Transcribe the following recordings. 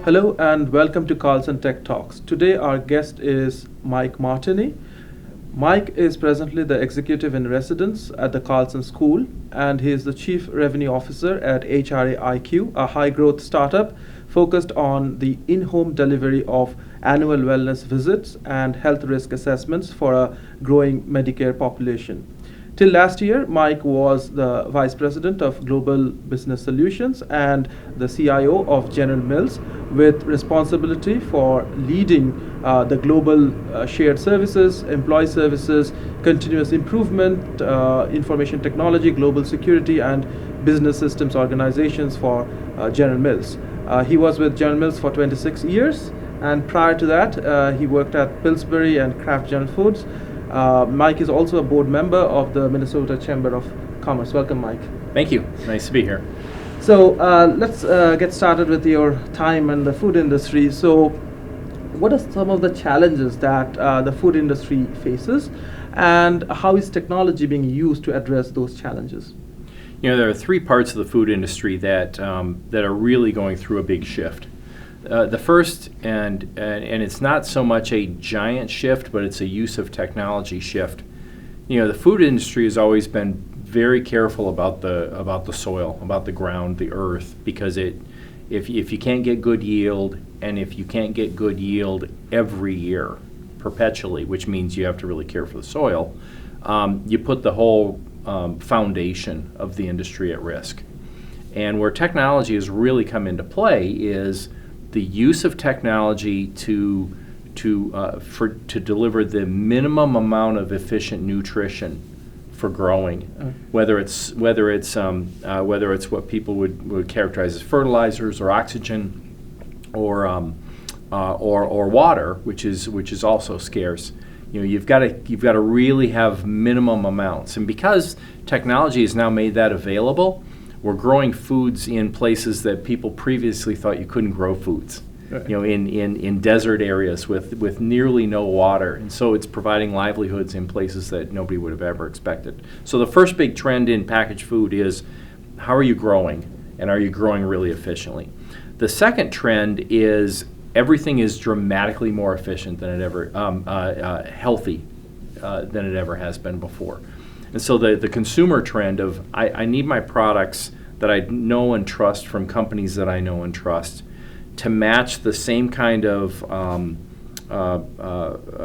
Hello and welcome to Carlson Tech Talks. Today our guest is Mike Martiny. Mike is presently the executive in residence at the Carlson School, and he is the chief revenue officer at HRA IQ, a high growth startup focused on the in-home delivery of annual wellness visits and health risk assessments for a growing Medicare population. Till last year, Mike was the Vice President of Global Business Solutions and the CIO of General Mills, with responsibility for leading the global shared services, employee services, continuous improvement, information technology, global security, and business systems organizations for General Mills. He was with General Mills for 26 years, and prior to that, he worked at Pillsbury and Kraft General Foods. Mike is also a board member of the Minnesota Chamber of Commerce. Welcome, Mike. Thank you. Nice to be here. So let's get started with your time in the food industry. So what are some of the challenges that the food industry faces, and how is technology being used to address those challenges? You know, there are three parts of the food industry that are really going through a big shift. The first, and it's not so much a giant shift, but it's a use of technology shift. You know, the food industry has always been very careful about the soil, about the ground, the earth, because if you can't get good yield, and if you can't get good yield every year, perpetually, which means you have to really care for the soil, you put the whole foundation of the industry at risk. And where technology has really come into play is the use of technology to deliver the minimum amount of efficient nutrition for growing, whether it's what people would characterize as fertilizers or oxygen, or water, which is also scarce. You know, you've got to really have minimum amounts, and because technology has now made that available, we're growing foods in places that people previously thought you couldn't grow foods. Right. You know, in desert areas with nearly no water, and so it's providing livelihoods in places that nobody would have ever expected. So the first big trend in packaged food is, how are you growing, and are you growing really efficiently? The second trend is everything is dramatically more efficient than it ever healthy than it ever has been before. And so the consumer trend of I need my products that I know and trust from companies that I know and trust to match the same kind of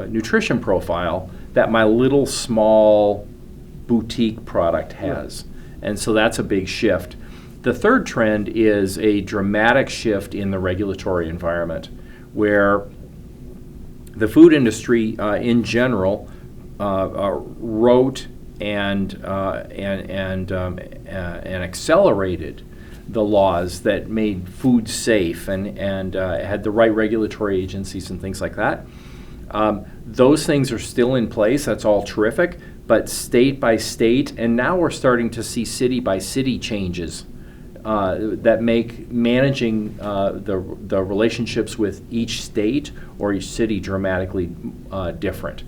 nutrition profile that my little small boutique product has. Yeah. And so that's a big shift. The third trend is a dramatic shift in the regulatory environment, where the food industry in general wrote and accelerated the laws that made food safe and had the right regulatory agencies and things like that. Those things are still in place. That's all terrific. But state by state, and now we're starting to see city by city changes that make managing the relationships with each state or each city dramatically different.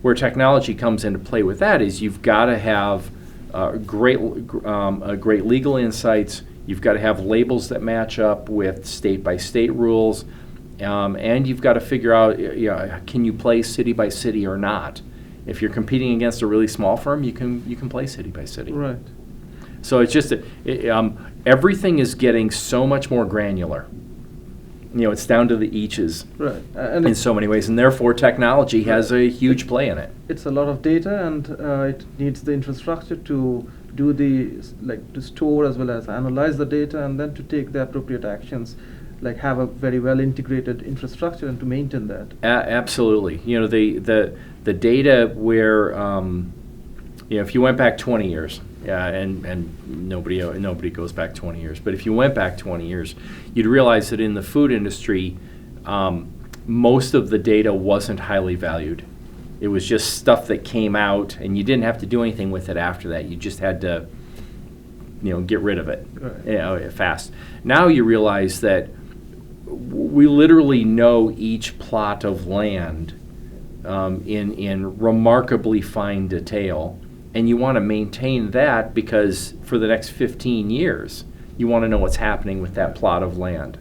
Where technology comes into play with that is you've got to have great legal insights. You've got to have labels that match up with state by state rules, and you've got to figure out, can you play city by city or not? If you're competing against a really small firm, you can play city by city. Right. So it's just everything is getting so much more granular. You know, it's down to the eaches, right, in so many ways, and therefore technology has a huge play in it. It's a lot of data, and it needs the infrastructure to do to store as well as analyze the data, and then to take the appropriate actions, like have a very well integrated infrastructure and to maintain that. Absolutely. You know, the data where if you went back 20 years. Yeah, and nobody goes back 20 years. But if you went back 20 years, you'd realize that in the food industry, most of the data wasn't highly valued. It was just stuff that came out, and you didn't have to do anything with it after that. You just had to, get rid of it, right, fast. Now you realize that we literally know each plot of land in remarkably fine detail. And you want to maintain that because for the next 15 years, you want to know what's happening with that plot of land.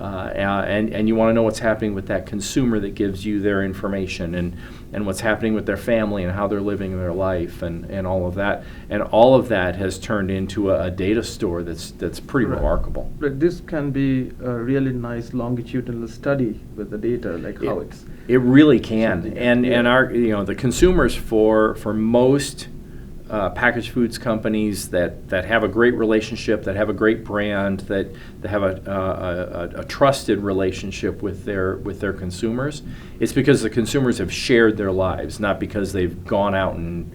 and you want to know what's happening with that consumer that gives you their information, and what's happening with their family and how they're living their life, and all of that. And all of that has turned into a data store that's pretty remarkable. But this can be a really nice longitudinal study with the data, like how it's. It really can, and our the consumers for most packaged foods companies that have a great relationship, that have a great brand, that have a trusted relationship with their consumers, it's because the consumers have shared their lives, not because they've gone out and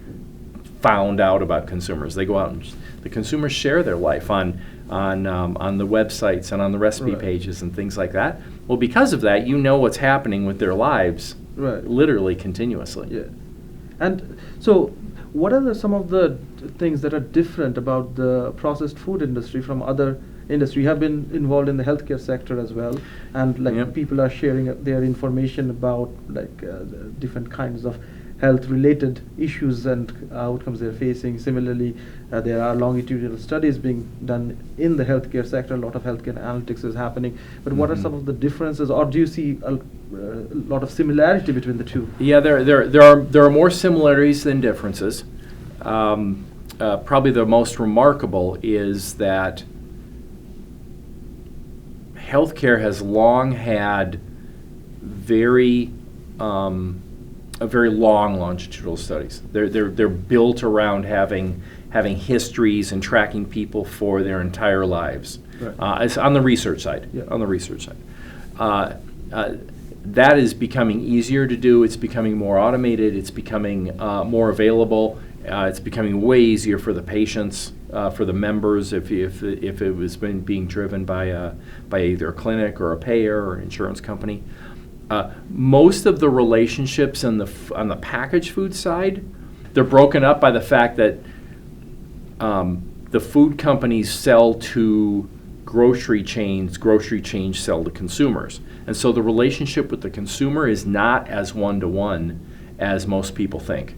found out about consumers. They go out and the consumers share their life on the websites and on the recipe pages and things like that. Well, because of that, you know what's happening with their lives literally continuously. Yeah. And so what are some of the things that are different about the processed food industry from other industry? You have been involved in the healthcare sector as well, and like people are sharing their information about like different kinds of health-related issues and outcomes they're facing. Similarly, there are longitudinal studies being done in the healthcare sector. A lot of healthcare analytics is happening. But what are some of the differences, or do you see a lot of similarity between the two? Yeah, there are more similarities than differences. Probably the most remarkable is that healthcare has long had very long longitudinal studies. They're built around having histories and tracking people for their entire lives. It's on the research side. On the research side, that is becoming easier to do. It's becoming more automated. It's becoming more available. It's becoming way easier for the patients, for the members, if it was being driven by either a clinic or a payer or insurance company. Most of the relationships on the packaged food side, they're broken up by the fact that the food companies sell to grocery chains sell to consumers. And so the relationship with the consumer is not as one-to-one as most people think.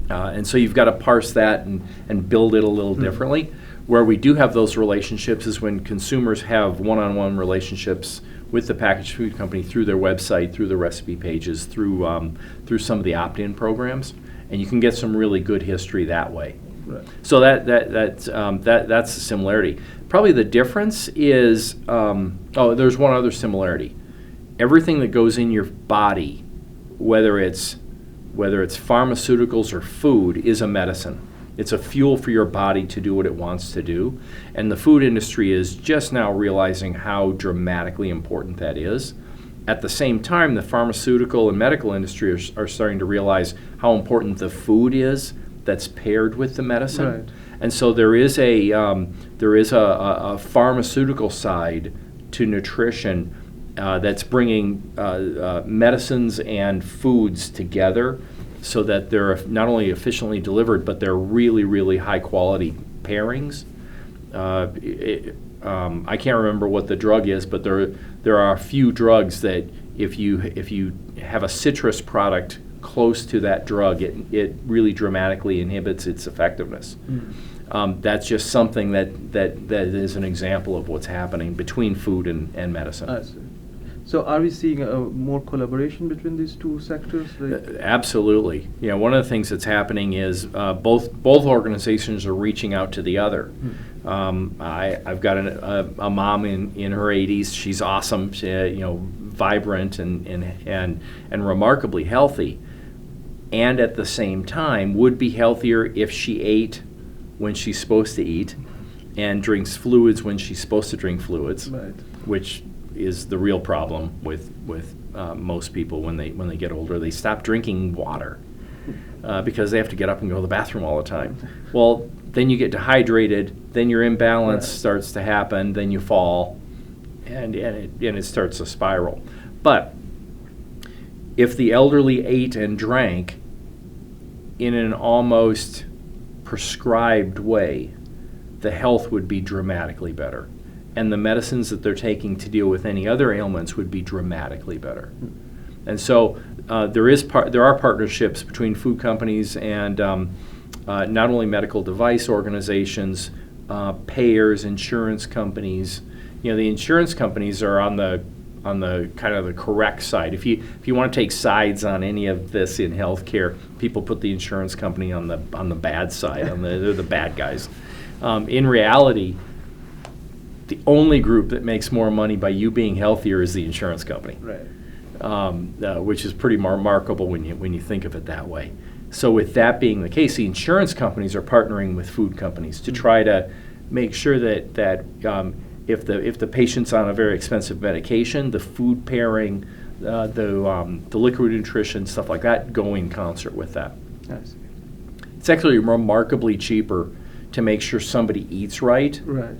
And so you've got to parse that and build it a little differently. Where we do have those relationships is when consumers have one-on-one relationships with the packaged food company through their website, through the recipe pages, through some of the opt-in programs, and you can get some really good history that way. So that's a similarity. Probably the difference is there's one other similarity. Everything that goes in your body, whether it's pharmaceuticals or food, is a medicine. It's a fuel for your body to do what it wants to do. And the food industry is just now realizing how dramatically important that is. At the same time, the pharmaceutical and medical industry are starting to realize how important the food is that's paired with the medicine. And so there is a pharmaceutical side to nutrition that's bringing medicines and foods together, so that they're not only efficiently delivered, but they're really, really high quality pairings. I can't remember what the drug is, but there are a few drugs that if you have a citrus product close to that drug, it really dramatically inhibits its effectiveness. That's just something that is an example of what's happening between food and medicine. I see. So are we seeing more collaboration between these two sectors? Absolutely. One of the things that's happening is both organizations are reaching out to the other. I've got a mom in her 80s. She's awesome. Vibrant and remarkably healthy. And at the same time, would be healthier if she ate when she's supposed to eat, and drinks fluids when she's supposed to drink fluids, which is the real problem with most people when they get older. They stop drinking water because they have to get up and go to the bathroom all the time. Well, then you get dehydrated, then your imbalance starts to happen, then you fall, and it starts to spiral. But if the elderly ate and drank in an almost prescribed way, the health would be dramatically better. And the medicines that they're taking to deal with any other ailments would be dramatically better. And so there are partnerships between food companies and not only medical device organizations, payers, insurance companies, the insurance companies are on the kind of the correct side. If you want to take sides on any of this in healthcare, people put the insurance company on the bad side. They're the bad guys. In reality, the only group that makes more money by you being healthier is the insurance company. Right. Which is pretty remarkable when you think of it that way. So with that being the case, the insurance companies are partnering with food companies to try to make sure that if the patient's on a very expensive medication, the food pairing, the liquid nutrition, stuff like that, go in concert with that. Yes. It's actually remarkably cheaper to make sure somebody eats right. Right.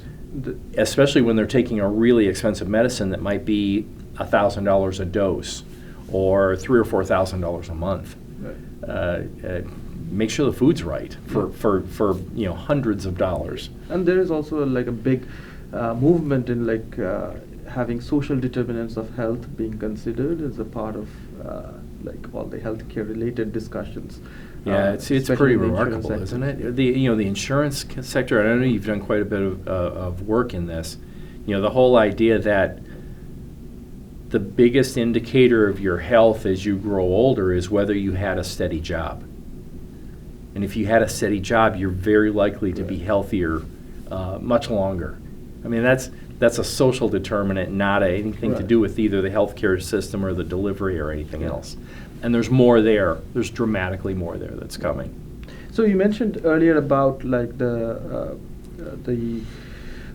Especially when they're taking a really expensive medicine that might be $1,000 a dose or $3,000 or $4,000 a month. Right. Make sure the food's right for hundreds of dollars. And there is also like a big movement in having social determinants of health being considered as a part of all the healthcare related discussions. Yeah, it's pretty remarkable, isn't it? The insurance sector, and I know you've done quite a bit of work in this. The whole idea that the biggest indicator of your health as you grow older is whether you had a steady job. And if you had a steady job, you're very likely to be healthier much longer. I mean, that's a social determinant, not anything to do with either the healthcare system or the delivery or anything else. And there's more there. There's dramatically more there that's coming. So you mentioned earlier about the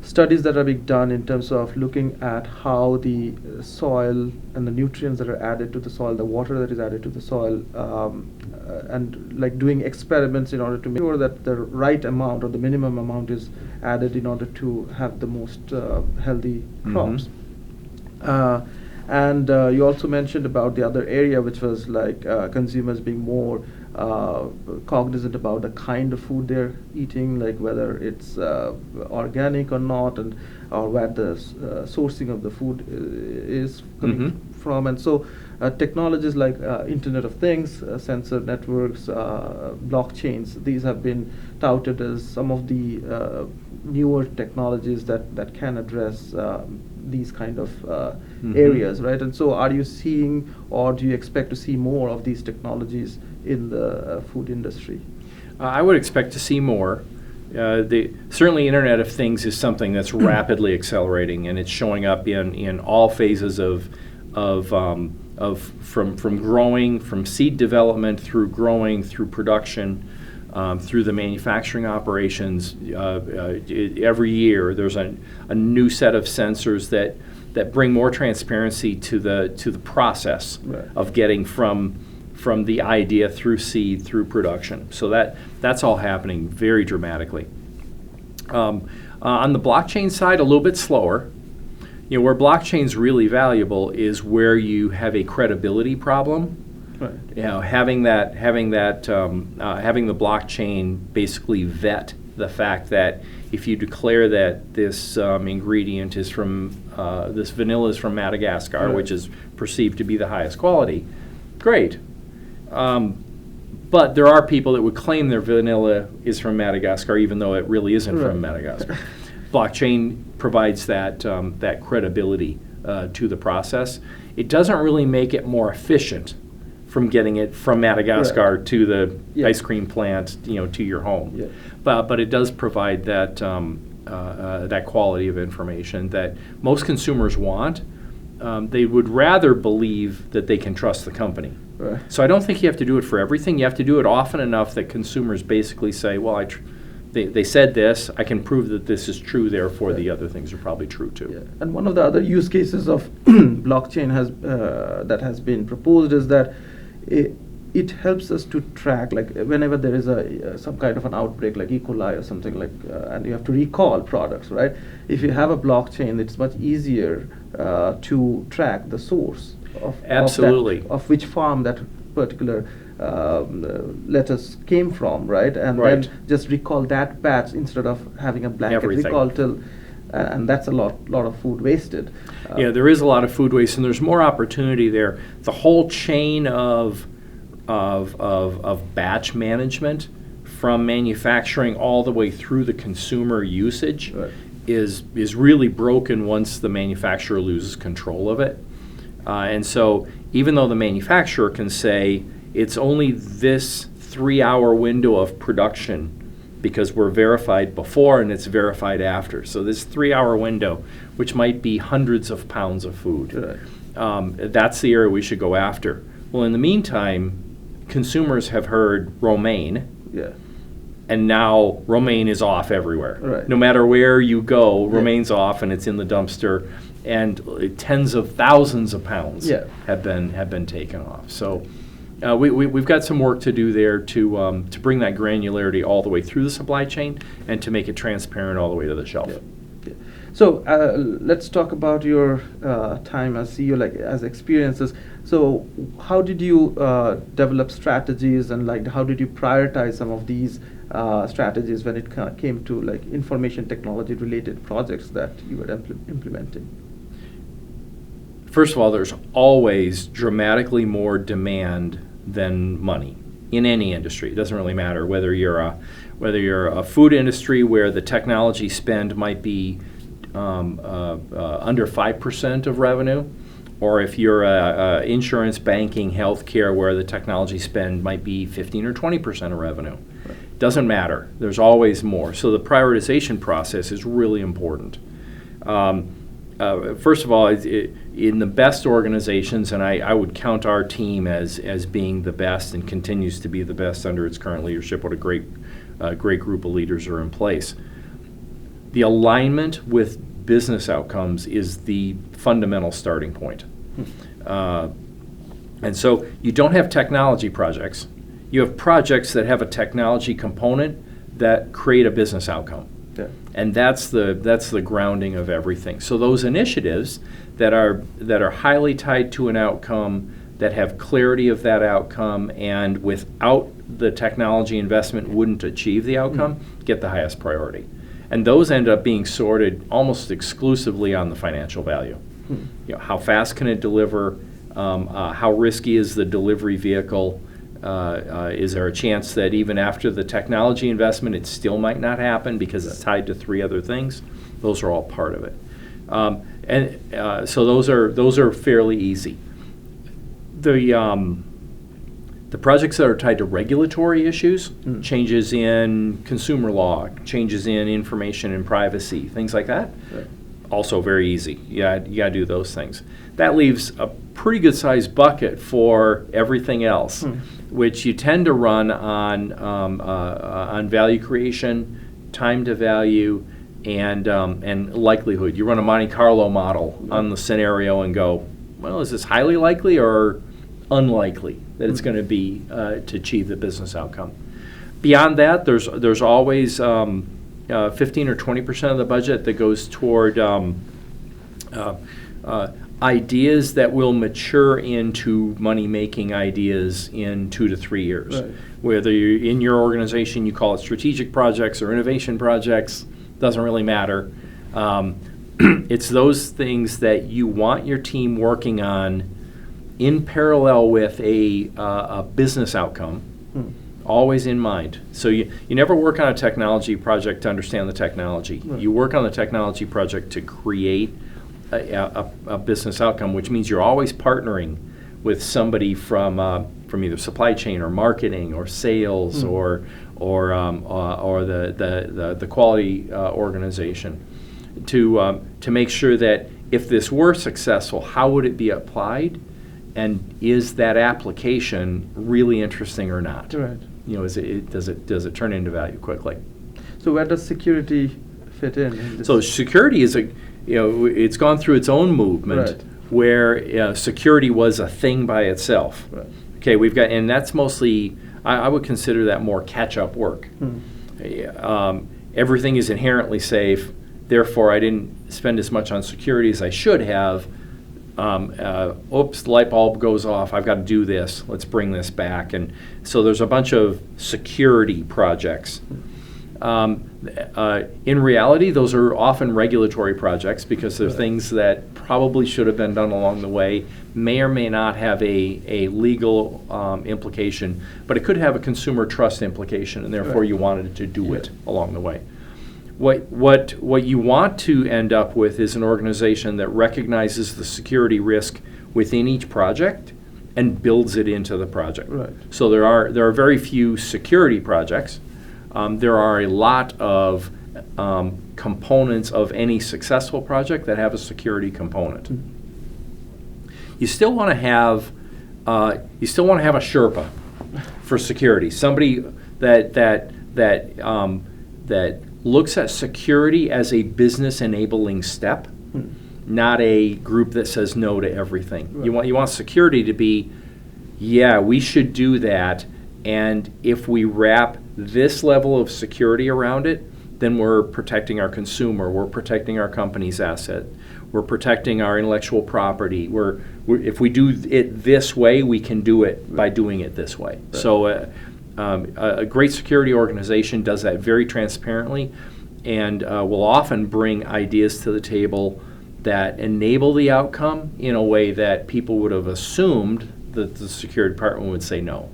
studies that are being done in terms of looking at how the soil and the nutrients that are added to the soil, the water that is added to the soil, and doing experiments in order to make sure that the right amount or the minimum amount is added in order to have the most healthy crops. And you also mentioned about the other area, which was consumers being more cognizant about the kind of food they're eating, like whether it's organic or not, or where the sourcing of the food is coming from. And so technologies like Internet of Things, sensor networks, blockchains, these have been touted as some of the newer technologies that can address these kind of areas, right? And so are you seeing, or do you expect to see more of these technologies in the food industry? I would expect to see more. Certainly Internet of Things is something that's rapidly accelerating, and it's showing up in all phases from growing, from seed development through growing, through production, through the manufacturing operations. Every year there's a new set of sensors that bring more transparency to the process of getting from the idea through seed through production. So that's all happening very dramatically. On the blockchain side, a little bit slower. Where blockchain's really valuable is where you have a credibility problem. Right. Having the blockchain basically vet the fact that if you declare that this ingredient is from this vanilla is from Madagascar, which is perceived to be the highest quality, great. But there are people that would claim their vanilla is from Madagascar, even though it really isn't from Madagascar. Blockchain provides that credibility to the process. It doesn't really make it more efficient from getting it from Madagascar to the ice cream plant, to your home. Yeah. But it does provide that that quality of information that most consumers want. They would rather believe that they can trust the company. Right. So I don't think you have to do it for everything. You have to do it often enough that consumers basically say, well, they said this, I can prove that this is true, therefore the other things are probably true too. Yeah. And one of the other use cases of blockchain that has been proposed is that it helps us to track, whenever there is some kind of an outbreak like E. coli or something and you have to recall products, right? If you have a blockchain, it's much easier to track the source of which farm that particular lettuce came from, right? And then just recall that batch instead of having a blanket recall till, and that's a lot of food wasted. There is a lot of food waste, and there's more opportunity there. The whole chain of batch management, from manufacturing all the way through the consumer usage, is really broken once the manufacturer loses control of it. And so even though the manufacturer can say it's only this 3-hour window of production because we're verified before and it's verified after. So this 3-hour window, which might be hundreds of pounds of food, that's the area we should go after. Well, in the meantime, consumers have heard romaine, and now romaine is off everywhere. Right. No matter where you go, romaine's off and it's in the dumpster, and tens of thousands of pounds have been taken off. So we've got some work to do there to bring that granularity all the way through the supply chain and to make it transparent all the way to the shelf. So let's talk about your time as CEO, like as experiences. So how did you develop strategies, and like how did you prioritize some of these strategies when it came to like information technology related projects that you were implementing? First of all, there's always dramatically more demand than money in any industry. It doesn't really matter whether you're a food industry where the technology spend might be under 5% of revenue, or if you're insurance, banking, healthcare, where the technology spend might be 15 or 20% of revenue. Doesn't matter. There's always more. So the prioritization process is really important. First of all, in the best organizations, and I would count our team as being the best and continues to be the best under its current leadership. What a great group of leaders are in place. The alignment with business outcomes is the fundamental starting point. And so you don't have technology projects. You have projects that have a technology component that create a business outcome. And that's the grounding of everything. So those initiatives that are highly tied to an outcome, that have clarity of that outcome, and without the technology investment wouldn't achieve the outcome, get the highest priority. And those end up being sorted almost exclusively on the financial value. You know, how fast can it deliver? How risky is the delivery vehicle? Is there a chance that even after the technology investment, it still might not happen because it's tied to 3 other things? Those are all part of it. So those are fairly easy. The projects that are tied to regulatory issues, changes in consumer law, changes in information and privacy, things like that, also very easy. You got to do those things. That leaves a pretty good sized bucket for everything else, which you tend to run on value creation, time to value, and likelihood. You run a Monte Carlo model on the scenario and go, well, is this highly likely or unlikely that it's going to be to achieve the business outcome? Beyond that, there's always 15 or 20% of the budget that goes toward ideas that will mature into money-making ideas in 2 to 3 years. Whether you're in your organization, you call it strategic projects or innovation projects, doesn't really matter. It's those things that you want your team working on in parallel with a business outcome, always in mind. So you never work on a technology project to understand the technology. You work on the technology project to create a business outcome, which means you're always partnering with somebody from either supply chain or marketing or sales or the quality organization to make sure that if this were successful, how would it be applied, and is that application really interesting or not? You know, does it turn into value quickly? So where does security fit in? So security is it's gone through its own movement where security was a thing by itself. Okay, we've got, and that's mostly, I would consider that more catch-up work. Everything is inherently safe, therefore I didn't spend as much on security as I should have. Oops, the light bulb goes off, I've got to do this, let's bring this back. And so there's a bunch of security projects. In reality, those are often regulatory projects because they're things that probably should have been done along the way, may or may not have a legal implication, but it could have a consumer trust implication, and therefore you wanted to do it along the way. what you want to end up with is an organization that recognizes the security risk within each project and builds it into the project. Right. So there are very few security projects. There are a lot of components of any successful project that have a security component. You still want to have a Sherpa for security, somebody that looks at security as a business enabling step, not a group that says no to everything. Right. You want security to be, yeah, we should do that, and if we wrap this level of security around it, then we're protecting our consumer, we're protecting our company's asset, we're protecting our intellectual property. If we do it this way, we can do it by doing it this way. Right. So a great security organization does that very transparently, and will often bring ideas to the table that enable the outcome in a way that people would have assumed that the security department would say no.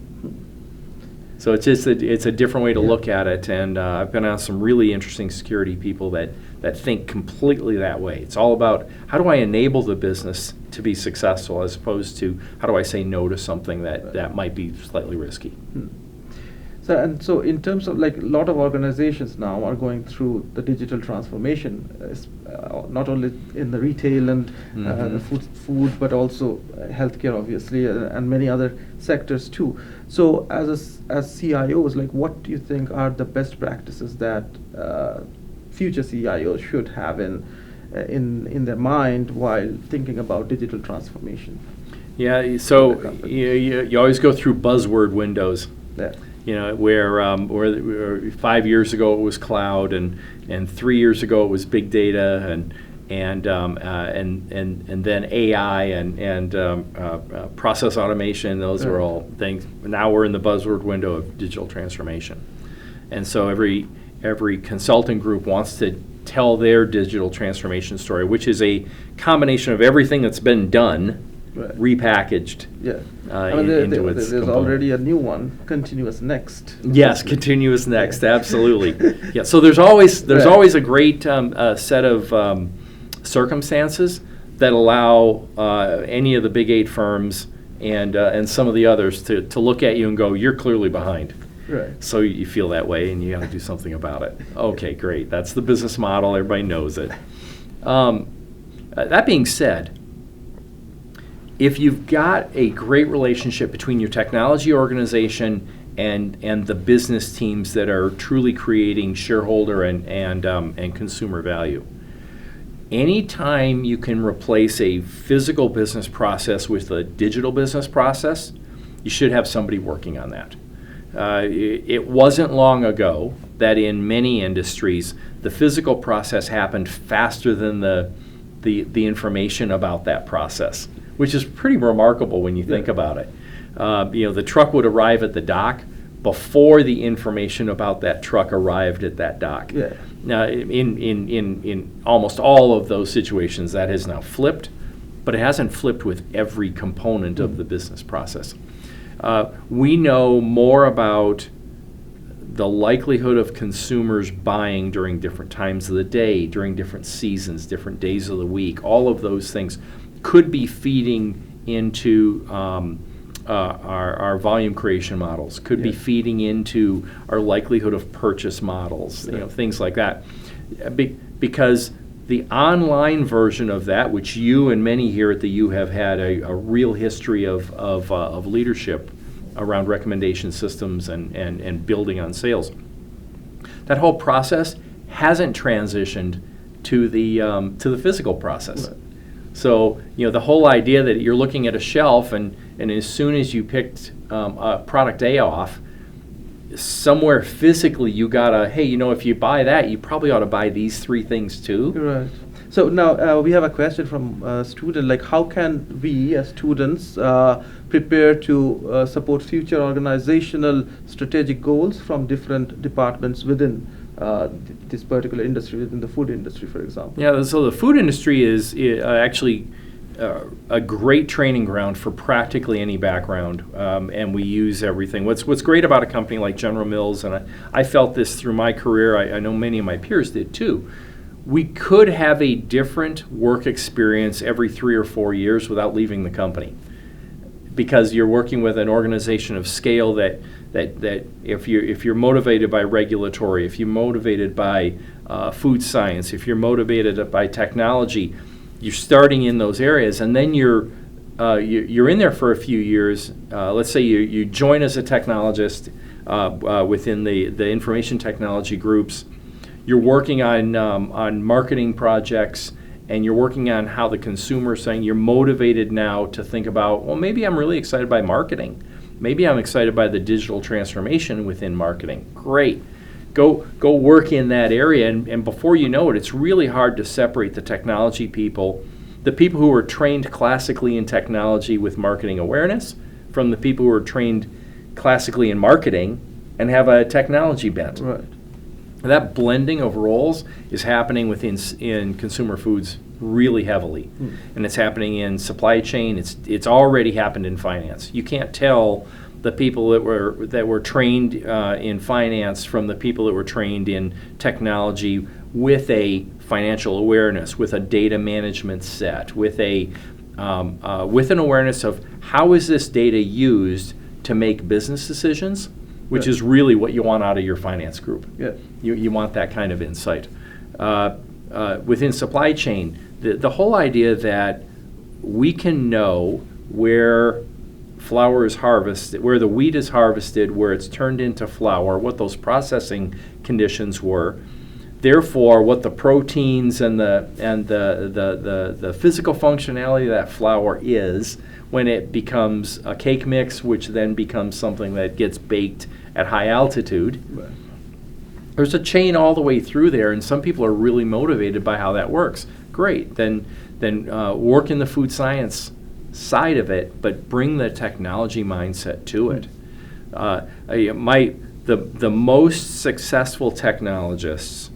So it's just it's a different way to look at it, and I've been on some really interesting security people that think completely that way. It's all about how do I enable the business to be successful as opposed to how do I say no to something that might be slightly risky. So in terms of, like, a lot of organizations now are going through the digital transformation, not only in the retail and the food, but also healthcare, obviously, and many other sectors too. So as CIOs, like, what do you think are the best practices that future CIOs should have in their mind while thinking about digital transformation? Yeah, so you always go through buzzword windows. Yeah. You know, where 5 years ago it was cloud, and 3 years ago it was big data, and then AI and process automation. Those were all things. Now we're in the buzzword window of digital transformation, and so every consulting group wants to tell their digital transformation story, which is a combination of everything that's been done. Right. Repackaged into its there's already a new one, continuous next. Yes, continuous next, absolutely. Yeah, so there's always a great set of circumstances that allow any of the big 8 firms and some of the others to look at you and go, you're clearly behind. Right. So you feel that way, and you got to do something about it. Okay, great. That's the business model. Everybody knows it. That being said, if you've got a great relationship between your technology organization and the business teams that are truly creating shareholder and consumer value, anytime you can replace a physical business process with a digital business process, you should have somebody working on that. It wasn't long ago that in many industries, the physical process happened faster than the information about that process, which is pretty remarkable when you think about it. The truck would arrive at the dock before the information about that truck arrived at that dock. Yeah. Now, in almost all of those situations, that has now flipped, but it hasn't flipped with every component of the business process. We know more about the likelihood of consumers buying during different times of the day, during different seasons, different days of the week. All of those things could be feeding into our volume creation models, could be feeding into our likelihood of purchase models, things like that. Because the online version of that, which you and many here at the U have had a real history of leadership around recommendation systems and building on sales, that whole process hasn't transitioned to the physical process. Right. So, the whole idea that you're looking at a shelf and as soon as you picked product A off, somewhere physically you gotta, hey, if you buy that, you probably ought to buy these 3 things too. Right. So now we have a question from a student, like, how can we as students prepare to support future organizational strategic goals from different departments within this particular industry, within the food industry, for example? Yeah, so the food industry is actually a great training ground for practically any background, and we use everything. What's great about a company like General Mills, and I felt this through my career, I know many of my peers did too, we could have a different work experience every 3 or 4 years without leaving the company, because you're working with an organization of scale that if you're motivated by regulatory, if you're motivated by food science, if you're motivated by technology, you're starting in those areas, and then you're in there for a few years. Let's say you join as a technologist within the information technology groups. You're working on marketing projects, and you're working on how the consumer is saying. You're motivated now to think about, well, maybe I'm really excited by marketing. Maybe I'm excited by the digital transformation within marketing. Great. Go work in that area, and before you know it, it's really hard to separate the technology people, the people who are trained classically in technology with marketing awareness, from the people who are trained classically in marketing and have a technology bent. Right. That blending of roles is happening in consumer foods really heavily, and it's happening in supply chain. It's already happened in finance. You can't tell the people that were trained in finance from the people that were trained in technology with a financial awareness, with a data management set, with an awareness of how is this data used to make business decisions, which is really what you want out of your finance group. Yeah. You want that kind of insight. Within supply chain, the whole idea that we can know where flour is harvested, where the wheat is harvested, where it's turned into flour, what those processing conditions were, therefore what the proteins and the physical functionality of that flour is when it becomes a cake mix, which then becomes something that gets baked at high altitude. Right. There's a chain all the way through there, and some people are really motivated by how that works. Great, then work in the food science side of it, but bring the technology mindset to it. The most successful technologists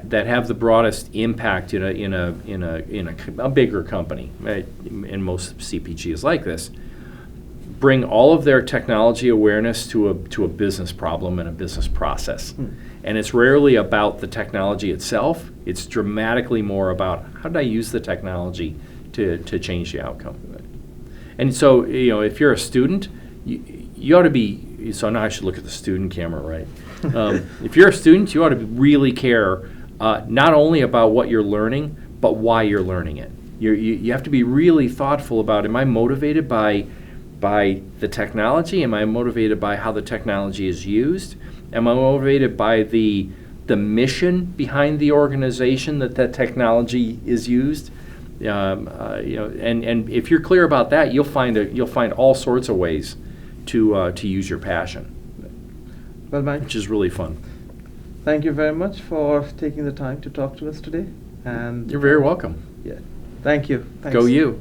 that have the broadest impact in a bigger company, right? And most CPG is like this, bring all of their technology awareness to a business problem and a business process. And it's rarely about the technology itself. It's dramatically more about how did I use the technology to change the outcome. And so, if you're a student, you ought to be, so now I should look at the student camera, right? If you're a student, you ought to really care not only about what you're learning, but why you're learning it. You have to be really thoughtful about, am I motivated by the technology? Am I motivated by how the technology is used? Am I motivated by the mission behind the organization that technology is used? And if you're clear about that, you'll find all sorts of ways to use your passion. Well, Mike, which is really fun. Thank you very much for taking the time to talk to us today. And you're very welcome. Yeah, thank you. Thanks. Go you.